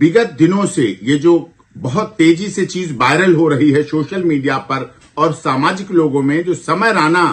विगत दिनों से ये जो बहुत तेजी से चीज वायरल हो रही है सोशल मीडिया पर और सामाजिक लोगों में, जो समय राणा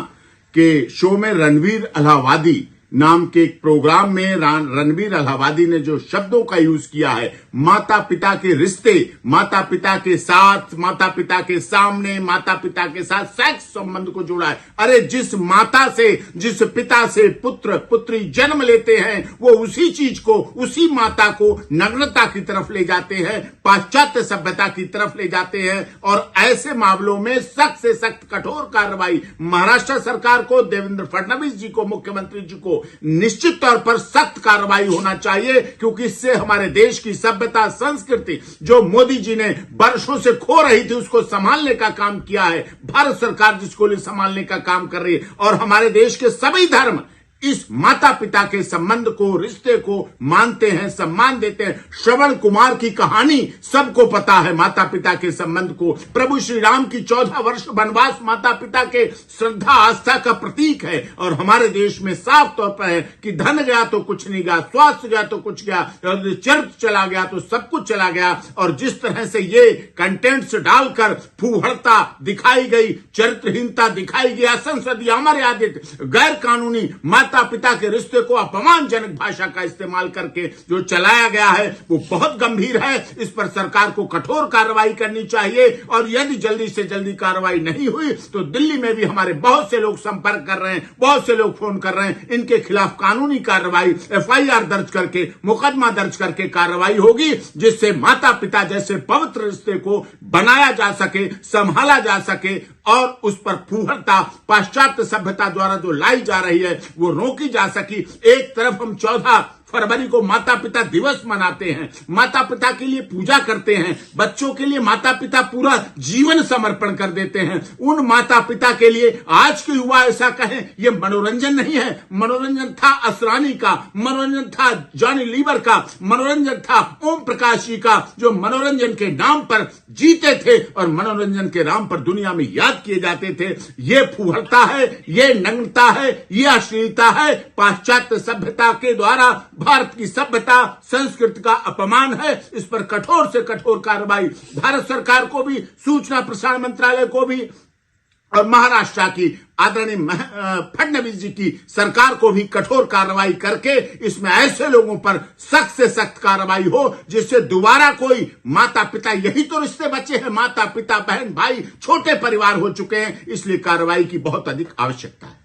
के शो में रणवीर अलाहाबादी नाम के एक प्रोग्राम में रणवीर अलाहाबादी ने जो शब्दों का यूज किया है, माता पिता के रिश्ते, माता पिता के साथ, माता पिता के सामने, माता पिता के साथ सेक्स संबंध को जोड़ा है। अरे जिस माता से, जिस पिता से पुत्र पुत्री जन्म लेते हैं, वो उसी चीज को, उसी माता को नग्नता की तरफ ले जाते हैं, पाश्चात्य सभ्यता की तरफ ले जाते हैं। और ऐसे मामलों में सख्त से सख्त कठोर कार्रवाई महाराष्ट्र सरकार को, देवेंद्र फडणवीस जी को, मुख्यमंत्री जी को निश्चित तौर पर सख्त कार्रवाई होना चाहिए, क्योंकि इससे हमारे देश की सभ्यता, संस्कृति जो मोदी जी ने वर्षों से खो रही थी, उसको संभालने का काम किया है। भारत सरकार जिसको लिए संभालने का काम कर रही है, और हमारे देश के सभी धर्म इस माता पिता के संबंध को, रिश्ते को मानते हैं, सम्मान देते हैं। श्रवण कुमार की कहानी सबको पता है, माता पिता के संबंध को। प्रभु श्री राम की 14 वर्ष वनवास माता पिता के श्रद्धा आस्था का प्रतीक है। और हमारे देश में साफ तौर पर है कि धन गया तो कुछ नहीं गया, स्वास्थ्य गया तो कुछ गया, चरित्र चला गया तो सब कुछ चला गया। और जिस तरह से ये कंटेंट्स डालकर फूहड़ता दिखाई गई, चरित्रहीनता दिखाई गई, असंसदीय, अमर्यादित, गैर कानूनी माता पिता के रिश्ते को अपमानजनक भाषा का इस्तेमाल करके जो चलाया गया है, वो बहुत गंभीर है। इस पर सरकार को कठोर कार्रवाई करनी चाहिए। और यदि जल्दी से जल्दी कार्रवाई नहीं हुई तो दिल्ली में भी हमारे बहुत से लोग संपर्क कर रहे हैं, बहुत से लोग फोन कर रहे हैं, इनके खिलाफ कानूनी कार्रवाई, FIR दर्ज करके, मुकदमा दर्ज करके कार्रवाई होगी, जिससे माता पिता जैसे पवित्र रिश्ते को बनाया जा सके, संभाला जा सके, और उस पर फूहड़ता पाश्चात्य सभ्यता द्वारा जो लाई जा रही है वो रोकी जा सकी। एक तरफ हम 14 फरवरी को माता पिता दिवस मनाते हैं, माता पिता के लिए पूजा करते हैं, बच्चों के लिए माता पिता पूरा जीवन समर्पण कर देते हैं। उन माता पिता के लिए आज के युवा ऐसा कहें ये मनोरंजन नहीं है। मनोरंजन था असरानी का, मनोरंजन था जॉनी लीवर का, मनोरंजन था ओम प्रकाश जी का, जो मनोरंजन के नाम पर जीते थे और मनोरंजन के नाम पर दुनिया में याद किए जाते थे। ये फूहड़ता है, ये नग्नता है, ये अश्लीलता है, पाश्चात्य सभ्यता के द्वारा भारत की सभ्यता, संस्कृति का अपमान है। इस पर कठोर से कठोर कार्रवाई भारत सरकार को भी, सूचना प्रसारण मंत्रालय को भी, और महाराष्ट्र की आदरणीय फडणवीस जी की सरकार को भी कठोर कार्रवाई करके इसमें ऐसे लोगों पर सख्त से सख्त कार्रवाई हो, जिससे दोबारा कोई माता पिता, यही तो रिश्ते बचे हैं, माता पिता, बहन भाई, छोटे परिवार हो चुके हैं। इसलिए कार्रवाई की बहुत अधिक आवश्यकता है।